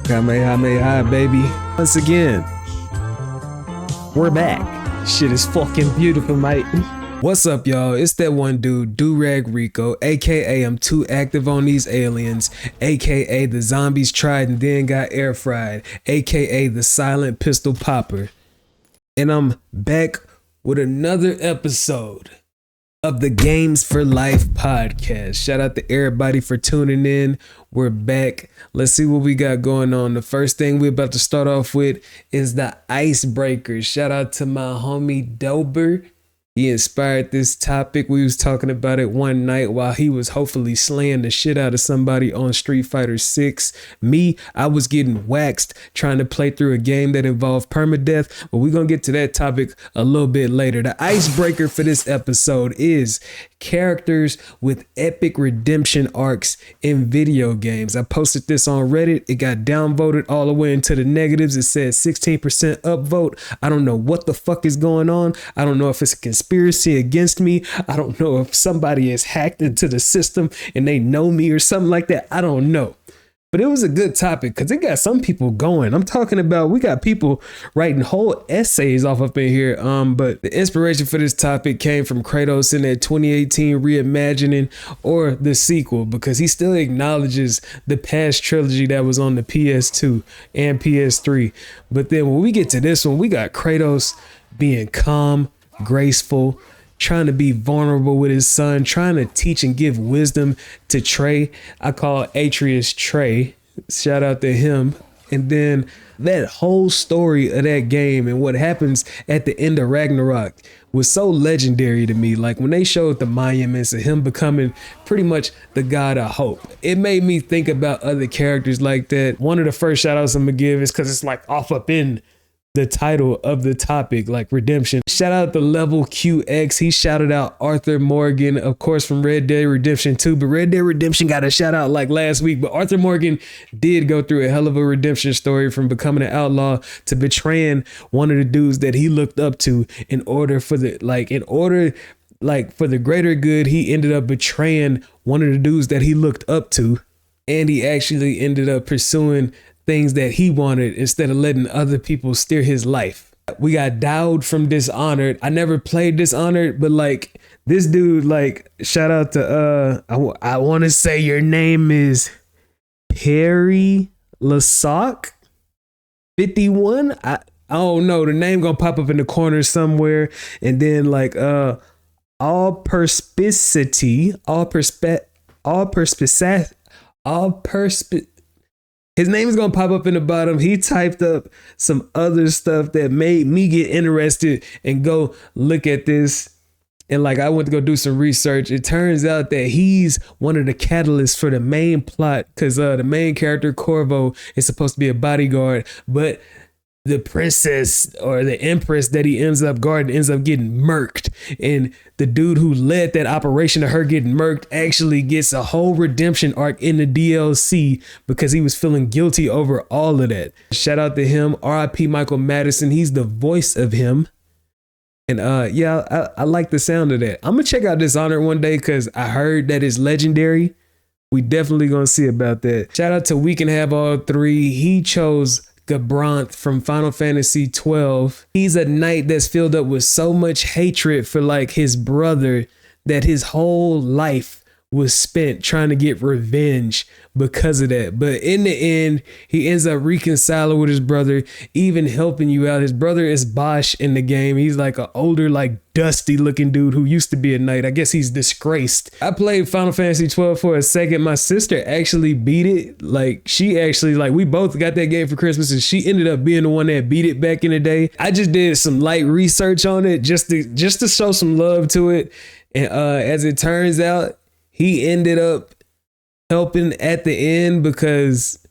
Kamehameha, baby. Once again, we're back. Shit is fucking beautiful, mate. What's up, y'all? It's that one dude, Durag Rico, aka I'm too active on these aliens, aka the zombies tried and then got air fried, aka the silent pistol popper. And I'm back with another episode of the Games for Life podcast. Shout out to everybody for tuning in. We're back. Let's see what we got going on. The first thing we're about to start off with is the icebreakers. Shout out to my homie Dober. He inspired this topic. We was talking about it one night while he was hopefully slaying the shit out of somebody on Street Fighter 6. Me, I was getting waxed trying to play through a game that involved permadeath, but we're going to get to that topic a little bit later. The icebreaker for this episode is characters with epic redemption arcs in video games. I posted this on Reddit. It got downvoted all the way into the negatives. It said 16% upvote. I don't know what the fuck is going on. I don't know if it's a conspiracy against me. I don't know if somebody is hacked into the system and they know me or something like that. I don't know. But it was a good topic because it got some people going. I'm talking about, we got people writing whole essays off up in here. But the inspiration for this topic came from Kratos in that 2018 reimagining or the sequel, because he still acknowledges the past trilogy that was on the PS2 and PS3. But then when we get to this one, we got Kratos being calm, graceful, trying to be vulnerable with his son, trying to teach and give wisdom to Trey. I call Atreus Trey. Shout out to him. And then that whole story of that game and what happens at the end of Ragnarok was so legendary to me. Like when they showed the monuments of him becoming pretty much the god of hope, it made me think about other characters like that. One of the first shout outs I'm gonna give is because it's like off up in the title of the topic, like redemption. Shout out to Level QX. He shouted out Arthur Morgan, of course, from Red Dead Redemption 2, but Red Dead Redemption got a shout out like last week. But Arthur Morgan did go through a hell of a redemption story, from becoming an outlaw to betraying one of the dudes that he looked up to for the greater good. He ended up betraying one of the dudes that he looked up to, and he actually ended up pursuing things that he wanted instead of letting other people steer his life. We got Dowd from Dishonored. I never played Dishonored, but like this dude, like shout out to I want to say your name is Perry Lasock 51. I don't know, the name gonna pop up in the corner somewhere. And then like all his name is going to pop up in the bottom. He typed up some other stuff that made me get interested and go look at this. And like, I went to go do some research. It turns out that he's one of the catalysts for the main plot, because the main character, Corvo, is supposed to be a bodyguard, but the princess or the empress that he ends up guarding ends up getting murked. And the dude who led that operation of her getting murked actually gets a whole redemption arc in the DLC because he was feeling guilty over all of that. Shout out to him. RIP Michael Madison. He's the voice of him. And I like the sound of that. I'm going to check out Dishonored one day because I heard that it's legendary. We definitely going to see about that. Shout out to We Can Have All Three. He chose Gabranth from Final Fantasy 12. He's a knight that's filled up with so much hatred for like his brother that his whole life was spent trying to get revenge because of that. But in the end, he ends up reconciling with his brother, even helping you out. His brother is Bosch in the game. He's like an older, like dusty looking dude who used to be a knight. I guess he's disgraced. I played Final Fantasy 12 for a second. My sister actually beat it. We both got that game for Christmas, and she ended up being the one that beat it back in the day. I just did some light research on it just to show some love to it. And as it turns out, he ended up helping at the end because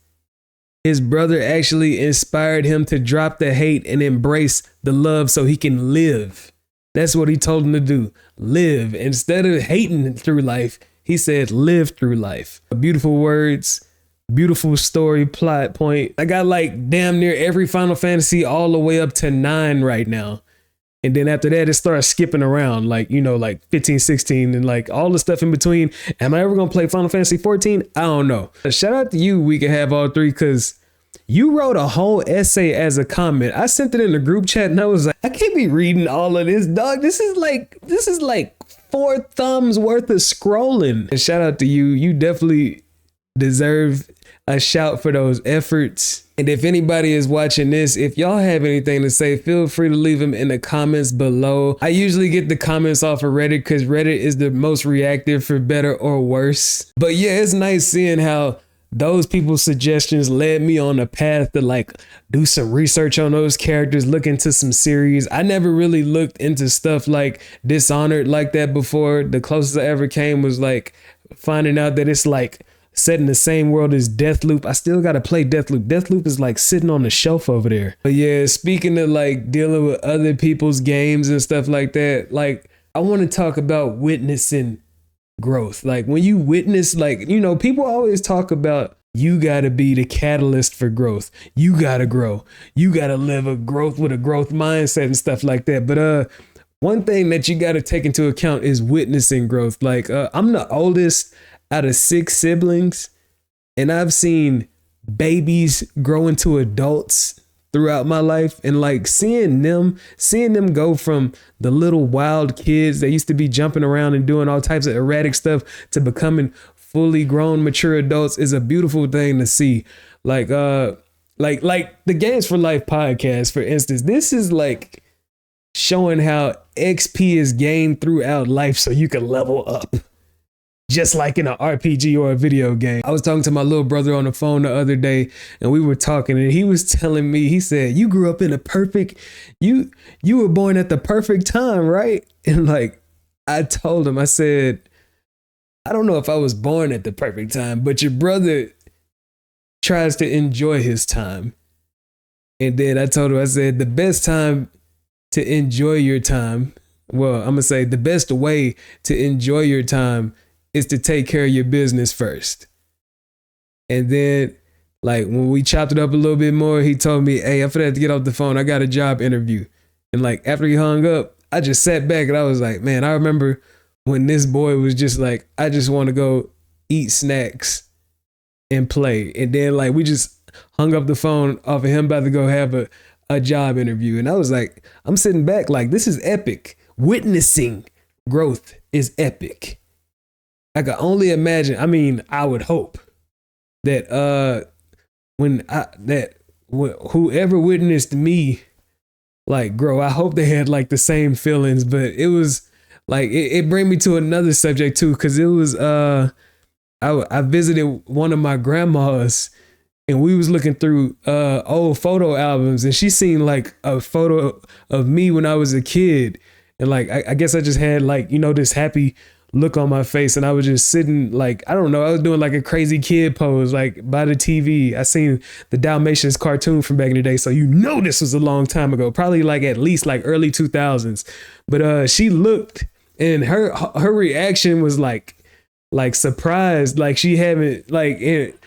his brother actually inspired him to drop the hate and embrace the love so he can live. That's what he told him to do. Live. Instead of hating through life, he said live through life. Beautiful words, beautiful story, plot point. I got like damn near every Final Fantasy all the way up to 9 right now. And then after that, it starts skipping around, like 15, 16, and like all the stuff in between. Am I ever going to play Final Fantasy 14? I don't know. Shout out to you. We Can Have All Three, because You wrote a whole essay as a comment. I sent it in the group chat and I was like, I can't be reading all of this, dog. This is like 4 thumbs worth of scrolling. And shout out to you. You definitely deserve a shout for those efforts. And if anybody is watching this, if y'all have anything to say, feel free to leave them in the comments below. I usually get the comments off of Reddit because Reddit is the most reactive, for better or worse. But yeah, it's nice seeing how those people's suggestions led me on a path to like do some research on those characters, look into some series. I never really looked into stuff like Dishonored like that before. The closest I ever came was like finding out that it's like set in the same world as Deathloop. I still got to play Deathloop. Deathloop is like sitting on the shelf over there. But yeah, speaking of like dealing with other people's games and stuff like that, like I want to talk about witnessing growth. Like when you witness, like, you know, people always talk about you got to be the catalyst for growth. You got to grow. You got to live a growth with a growth mindset and stuff like that. But one thing that you got to take into account is witnessing growth. Like I'm the oldest out of 6 siblings, and I've seen babies grow into adults throughout my life, and like seeing them go from the little wild kids that used to be jumping around and doing all types of erratic stuff to becoming fully grown, mature adults is a beautiful thing to see. Like the Games for Life podcast, for instance, this is like showing how XP is gained throughout life so you can level up. Just like in an RPG or a video game. I was talking to my little brother on the phone the other day, and we were talking, and he was telling me, he said, you grew up in you were born at the perfect time, right? And like, I told him, I said, I don't know if I was born at the perfect time, but your brother tries to enjoy his time. And then I told him, I said, the best time to enjoy your time, well, I'm gonna say the best way to enjoy your time is to take care of your business first. And then like when we chopped it up a little bit more, he told me, hey, I'm gonna have to get off the phone. I got a job interview. And like after he hung up, I just sat back and I was like, man, I remember when this boy was just like, I just want to go eat snacks and play. And then like we just hung up the phone off of him about to go have a job interview. And I was like, I'm sitting back like, this is epic. Witnessing growth is epic. I can only imagine. I mean, I would hope that whoever witnessed me like grow, I hope they had like the same feelings. But it was like it bring me to another subject too, because it was I visited one of my grandmas, and we was looking through old photo albums, and she seen like a photo of me when I was a kid, and like I guess I just had like, you know, this happy look on my face, and I was just sitting like, I don't know, I was doing like a crazy kid pose like by the TV. I seen the Dalmatians cartoon from back in the day, so you know this was a long time ago, probably like at least like early 2000s. But she looked, and her reaction was like surprised, like she haven't like it.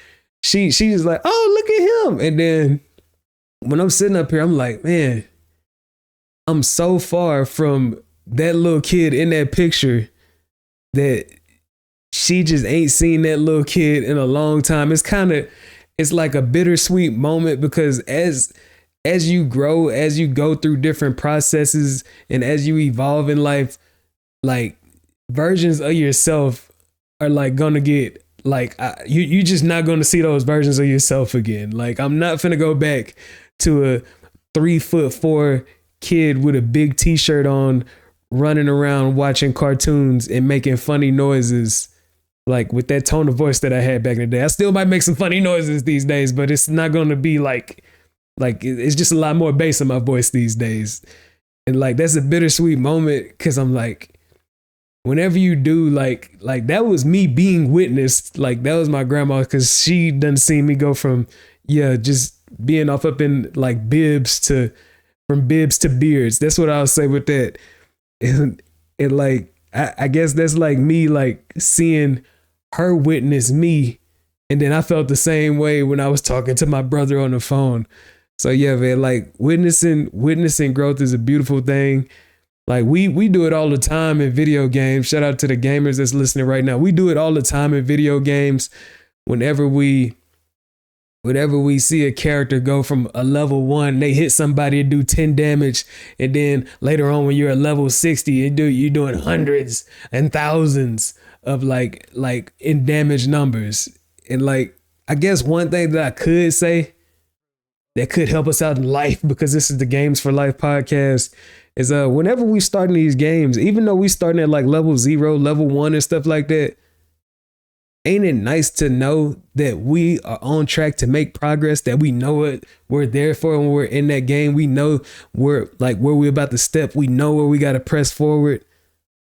She was like, oh, look at him. And then when I'm sitting up here, I'm like, man, I'm so far from that little kid in that picture that she just ain't seen that little kid in a long time. It's like a bittersweet moment, because as you grow, as you go through different processes, and as you evolve in life, like versions of yourself are like gonna get like, you just not gonna see those versions of yourself again. Like I'm not finna go back to a 3'4" kid with a big t-shirt on, running around watching cartoons and making funny noises, like with that tone of voice that I had back in the day. I still might make some funny noises these days, but it's not going to be like it's just a lot more bass in my voice these days. And like, that's a bittersweet moment, because I'm like, whenever you do like that was me being witnessed. Like that was my grandma, because she done seen me go from, just being off up in like from bibs to beards. That's what I'll say with that. And like, I guess that's like me, like seeing her witness me. And then I felt the same way when I was talking to my brother on the phone. So yeah, man, like witnessing growth is a beautiful thing. Like we do it all the time in video games. Shout out to the gamers that's listening right now. We do it all the time in video games. Whenever we whenever we see a character go from a level 1, they hit somebody and do 10 damage, and then later on when you're at level 60, you're doing hundreds and thousands of like in damage numbers. And like, I guess one thing that I could say that could help us out in life, because this is the Games for Life podcast, is whenever we starting these games, even though we starting at like level 0, level 1 and stuff like that, ain't it nice to know that we are on track to make progress, that we know what we're there for when we're in that game? We know where we're about to step. We know where we got to press forward.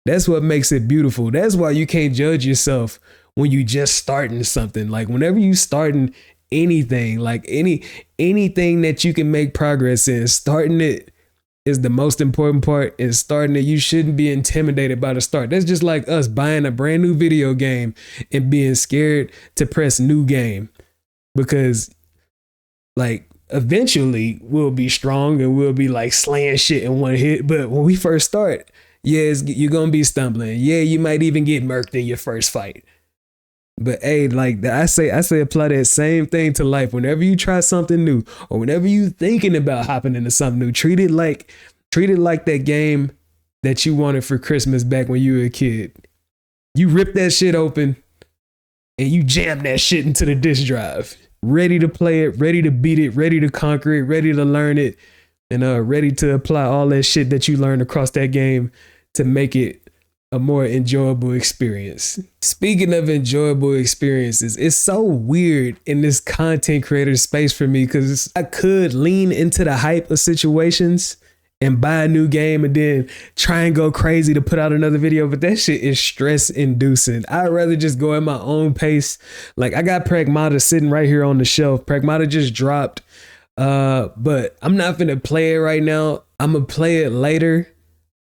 That's what makes it beautiful. That's why you can't judge yourself when you just starting something. Like whenever you starting anything, like anything that you can make progress in, starting it is the most important part. And starting it, you shouldn't be intimidated by the start. That's just like us buying a brand new video game and being scared to press new game, because like eventually we'll be strong and we'll be like slaying shit in one hit. But when we first start, you're gonna be stumbling. Yeah, you might even get murked in your first fight. But hey, like I say apply that same thing to life. Whenever you try something new, or whenever you thinking about hopping into something new, treat it like that game that you wanted for Christmas back when you were a kid. You rip that shit open and you jam that shit into the disk drive, ready to play it, ready to beat it, ready to conquer it, ready to learn it, and ready to apply all that shit that you learned across that game to make it a more enjoyable experience. Speaking of enjoyable experiences, it's so weird in this content creator space for me, because I could lean into the hype of situations and buy a new game and then try and go crazy to put out another video, but that shit is stress inducing. I'd rather just go at my own pace. Like I got Pragmata sitting right here on the shelf. Pragmata just dropped, but I'm not finna play it right now. I'm gonna play it later.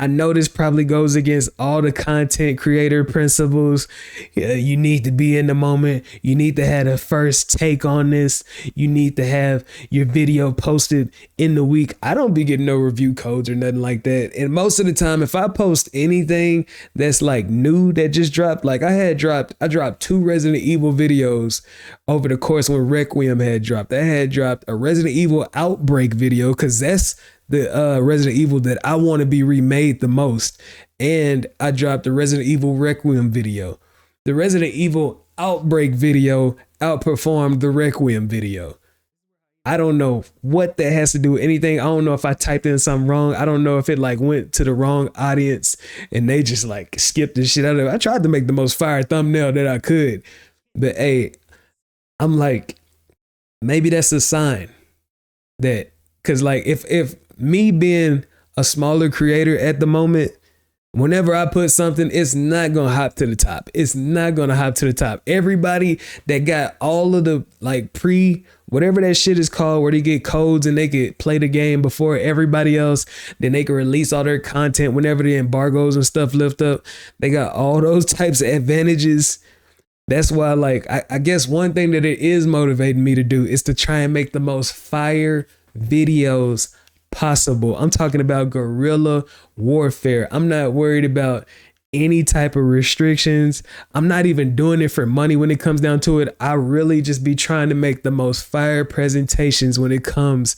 I know this probably goes against all the content creator principles. You need to be in the moment. You need to have a first take on this. You need to have your video posted in the week. I don't be getting no review codes or nothing like that. And most of the time, if I post anything that's like new that just dropped, like I dropped 2 Resident Evil videos over the course when Requiem had dropped. I had dropped a Resident Evil Outbreak video, because that's the Resident Evil that I want to be remade the most. And I dropped the Resident Evil Requiem video. The Resident Evil Outbreak video outperformed the Requiem video. I don't know what that has to do with anything. I don't know if I typed in something wrong. I don't know if it like went to the wrong audience and they just like skipped the shit out of it. I tried to make the most fire thumbnail that I could. But hey, I'm like, maybe that's a sign that, because like if me being a smaller creator at the moment, whenever I put something, it's not gonna hop to the top. It's not gonna hop to the top. Everybody that got all of the like whatever that shit is called, where they get codes and they could play the game before everybody else, then they can release all their content whenever the embargoes and stuff lift up. They got all those types of advantages. That's why, like, I guess one thing that it is motivating me to do is to try and make the most fire videos possible. I'm talking about guerrilla warfare. I'm not worried about any type of restrictions. I'm not even doing it for money when it comes down to it. I really just be trying to make the most fire presentations when it comes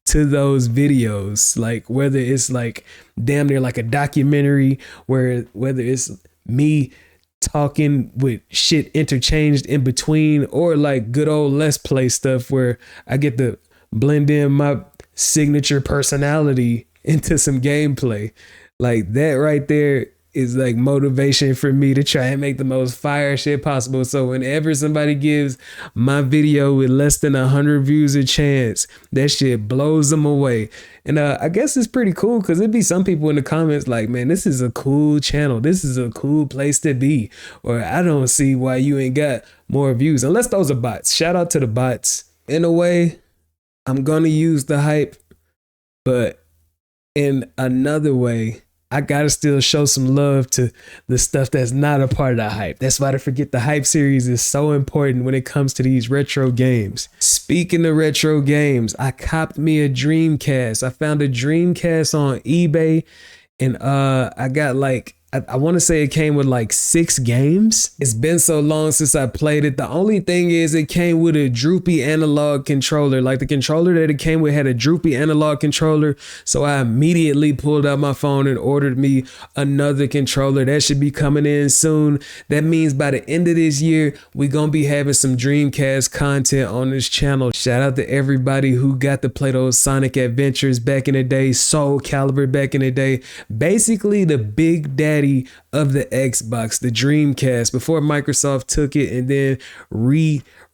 to those videos. Like whether it's like damn near like a documentary, whether it's me talking with shit interchanged in between, or like good old Let's Play stuff where I get to blend in my signature personality into some gameplay. Like that right there is like motivation for me to try and make the most fire shit possible. So whenever somebody gives my video with less than 100 views a chance, that shit blows them away. And I guess it's pretty cool, because it'd be some people in the comments like, man, this is a cool channel. This is a cool place to be. Or I don't see why you ain't got more views. Unless those are bots. Shout out to the bots. In a way, I'm gonna use the hype, but in another way, I gotta still show some love to the stuff that's not a part of the hype. That's why I forget the hype series is so important when it comes to these retro games. Speaking of retro games, I copped me a Dreamcast. I found a Dreamcast on eBay, and I I want to say it came with like 6 games. It's been so long since I played it. The only thing is it came with a droopy analog controller. Like the controller that it came with had a droopy analog controller. So I immediately pulled out my phone and ordered me another controller. That should be coming in soon. That means by the end of this year, we're going to be having some Dreamcast content on this channel. Shout out to everybody who got to play those Sonic Adventures back in the day, Soul Calibur back in the day. Basically the big daddy of the Xbox, the Dreamcast, before Microsoft took it and then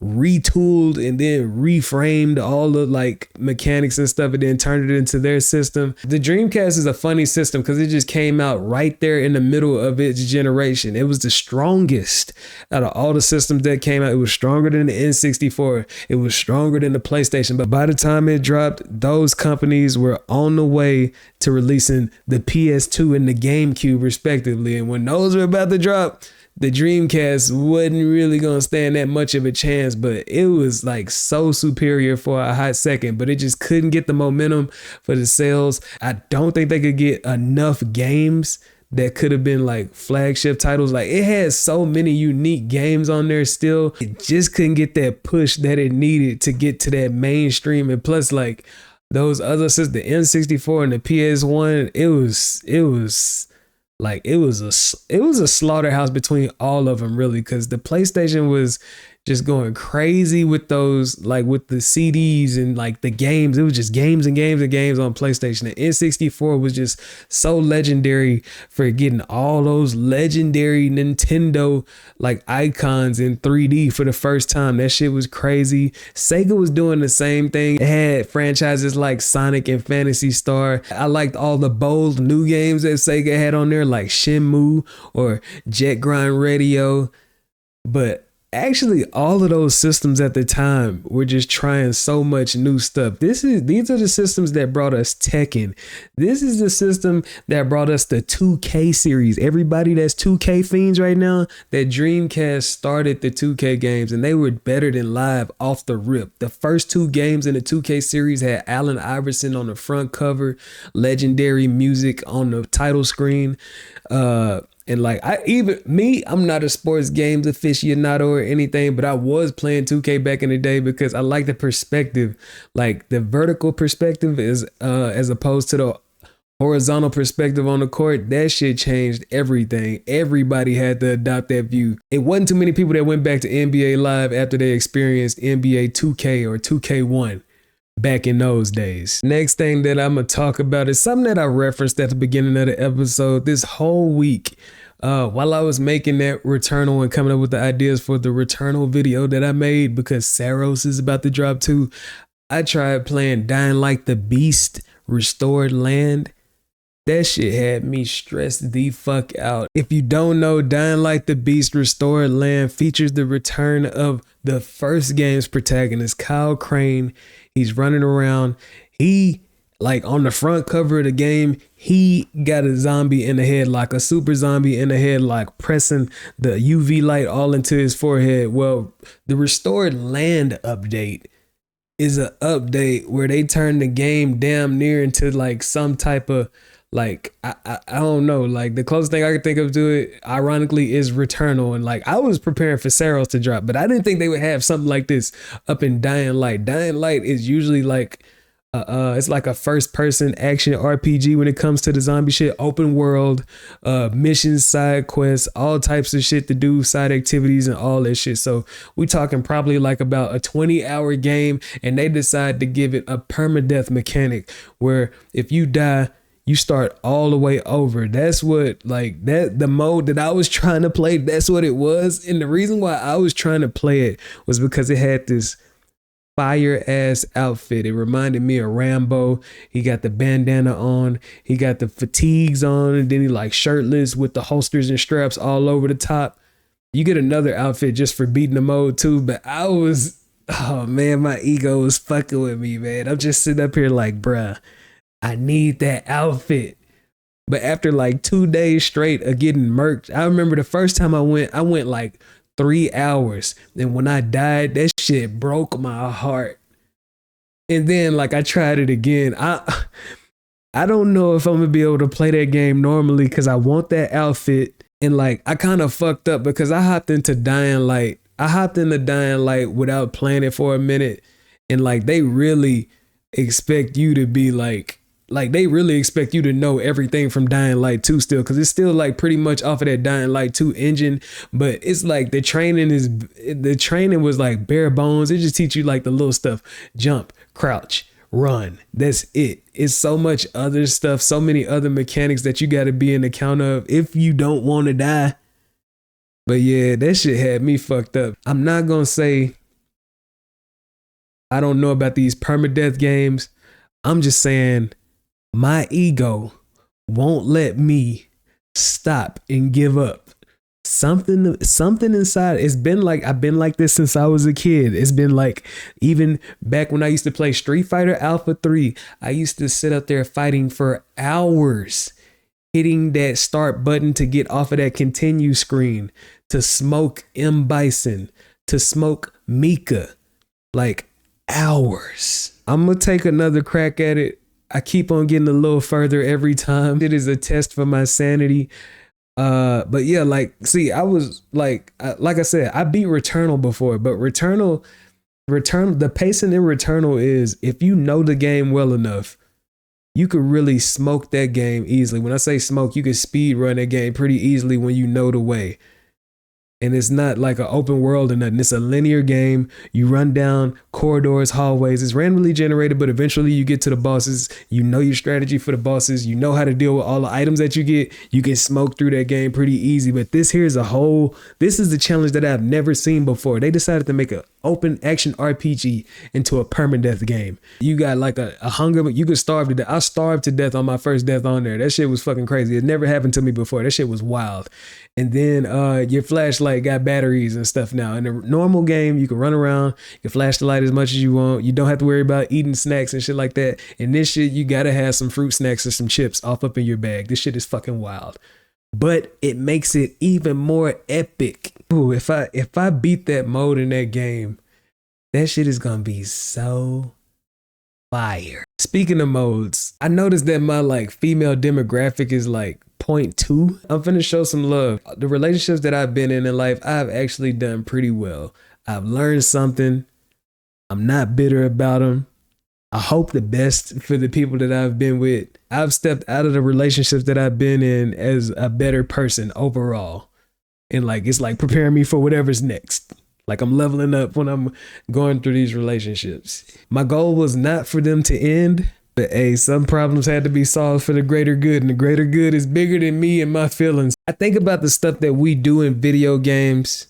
retooled and then reframed all the like mechanics and stuff and then turned it into their system. The Dreamcast is a funny system because it just came out right there in the middle of its generation. It was the strongest out of all the systems that came out. It was stronger than the N64. It was stronger than the PlayStation. But by the time it dropped, those companies were on the way to releasing the PS2 and the GameCube respectively. And when those were about to drop, the Dreamcast wasn't really gonna stand that much of a chance, but it was like so superior for a hot second, but it just couldn't get the momentum for the sales. I don't think they could get enough games that could have been like flagship titles. Like it had so many unique games on there still. It just couldn't get that push that it needed to get to that mainstream. And plus like those other systems, the N64 and the PS1, it was a slaughterhouse between all of them really, because the PlayStation was just going crazy with those, like with the CDs and like the games. It was just games and games and games on PlayStation. The N64 was just so legendary for getting all those legendary Nintendo like icons in 3D for the first time. That shit was crazy. Sega was doing the same thing. It had franchises like Sonic and Phantasy Star. I liked all the bold new games that Sega had on there, like Shenmue or Jet Grind Radio. But actually, all of those systems at the time were just trying so much new stuff. These are the systems that brought us Tekken. This is the system that brought us the 2K series. Everybody that's 2K fiends right now, that Dreamcast started the 2K games, and they were better than live off the rip. The first 2 games in the 2K series had Allen Iverson on the front cover, legendary music on the title screen. And like I'm not a sports games aficionado or anything, but I was playing 2K back in the day because I like the perspective, like the vertical perspective is as opposed to the horizontal perspective on the court. That shit changed everything. Everybody had to adopt that view. It wasn't too many people that went back to NBA Live after they experienced NBA 2K or 2K1. Back in those days. Next thing that I'm gonna talk about is something that I referenced at the beginning of the episode. This whole week, while I was making that Returnal and coming up with the ideas for the Returnal video that I made, because Saros is about to drop too, I tried playing Dying Like the Beast Restored Land. That shit had me stressed the fuck out. If you don't know, Dying Like the Beast Restored Land features the return of the first game's protagonist, Kyle Crane. He's running around. He, like on the front cover of the game, he got a zombie in the headlock, a super zombie in the headlock, pressing the UV light all into his forehead. Well, the Restored Land update is an update where they turn the game damn near into like some type of like, I don't know, like the closest thing I could think of to it, ironically, is Returnal. And like, I was preparing for Saros to drop, but I didn't think they would have something like this up in Dying Light. Dying Light is usually like, it's like a first person action RPG when it comes to the zombie shit, open world, missions, side quests, all types of shit to do, side activities and all that shit. So we talking probably like about a 20-hour game, and they decide to give it a permadeath mechanic where if you die, you start all the way over. That's what, like, that the mode that I was trying to play, that's what it was. And the reason why I was trying to play it was because it had this fire ass outfit. It reminded me of Rambo. He got the bandana on, he got the fatigues on, and then he like shirtless with the holsters and straps all over the top. You get another outfit just for beating the mode too, but oh man, my ego was fucking with me, man. I'm just sitting up here like, bruh, I need that outfit. But after like 2 days straight of getting murked, I remember the first time I went like 3 hours. And when I died, that shit broke my heart. And then like I tried it again. I don't know if I'm gonna be able to play that game normally because I want that outfit. And like, I kind of fucked up because I hopped into Dying Light. I hopped into Dying Light without playing it for a minute. And like, they really expect you to be like they really expect you to know everything from Dying Light 2 still, because it's still like pretty much off of that Dying Light 2 engine, but it's like the training was like bare bones. It just teach you like the little stuff: jump, crouch, run. That's it. It's so much other stuff, so many other mechanics that you got to be in account of if you don't want to die. But yeah, that shit had me fucked up. I'm not gonna say I don't know about these permadeath games. I'm just saying my ego won't let me stop and give up. Something inside. It's been like, I've been like this since I was a kid. It's been like, even back when I used to play Street Fighter Alpha 3, I used to sit up there fighting for hours, hitting that start button to get off of that continue screen, to smoke M. Bison, to smoke Mika, like hours. I'm gonna take another crack at it. I keep on getting a little further every time. It is a test for my sanity. But yeah, like, see, I was like I said, I beat Returnal before, but Returnal, the pacing in Returnal is, if you know the game well enough, you could really smoke that game easily. When I say smoke, you can speed run that game pretty easily when you know the way. And it's not like an open world or nothing. It's a linear game. You run down corridors, hallways. It's randomly generated, but eventually you get to the bosses. You know your strategy for the bosses. You know how to deal with all the items that you get. You can smoke through that game pretty easy. But this is the challenge that I've never seen before. They decided to make an open action RPG into a permadeath game. You got like a hunger, but you could starve to death. I starved to death on my first death on there. That shit was fucking crazy. It never happened to me before. That shit was wild. And then your flashlight got batteries and stuff now. In a normal game, you can run around, you can flash the light as much as you want. You don't have to worry about eating snacks and shit like that. In this shit, you gotta have some fruit snacks or some chips off up in your bag. This shit is fucking wild. But it makes it even more epic. Ooh, if I beat that mode in that game, that shit is gonna be so fire. Speaking of modes, I noticed that my like female demographic is like 0.2. I'm finna show some love. The relationships that I've been in life, I've actually done pretty well. I've learned something. I'm not bitter about them. I hope the best for the people that I've been with. I've stepped out of the relationships that I've been in as a better person overall. And like, it's like preparing me for whatever's next. Like, I'm leveling up when I'm going through these relationships. My goal was not for them to end, but hey, some problems had to be solved for the greater good, and the greater good is bigger than me and my feelings. I think about the stuff that we do in video games,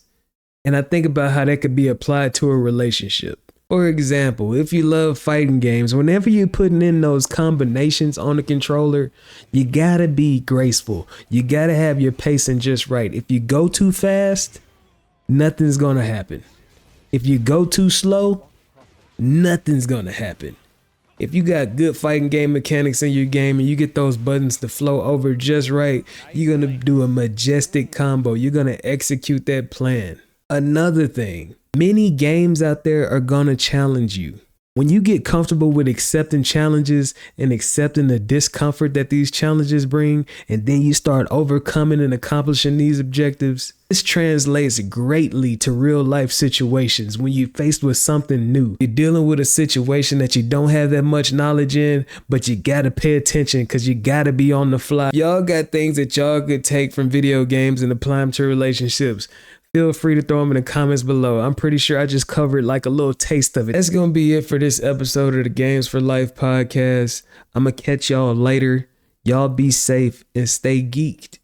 and I think about how that could be applied to a relationship. For example, if you love fighting games, whenever you're putting in those combinations on the controller, you gotta be graceful. You gotta have your pacing just right. If you go too fast, nothing's gonna happen. If you go too slow, nothing's gonna happen. If you got good fighting game mechanics in your game and you get those buttons to flow over just right, you're gonna do a majestic combo. You're gonna execute that plan. Another thing, many games out there are gonna challenge you. When you get comfortable with accepting challenges and accepting the discomfort that these challenges bring, and then you start overcoming and accomplishing these objectives, this translates greatly to real life situations. When you're faced with something new, you're dealing with a situation that you don't have that much knowledge in, but you gotta pay attention because you gotta be on the fly. Y'all got things that y'all could take from video games and apply them to relationships. Feel free to throw them in the comments below. I'm pretty sure I just covered like a little taste of it. That's going to be it for this episode of the Games for Life podcast. I'm going to catch y'all later. Y'all be safe and stay geeked.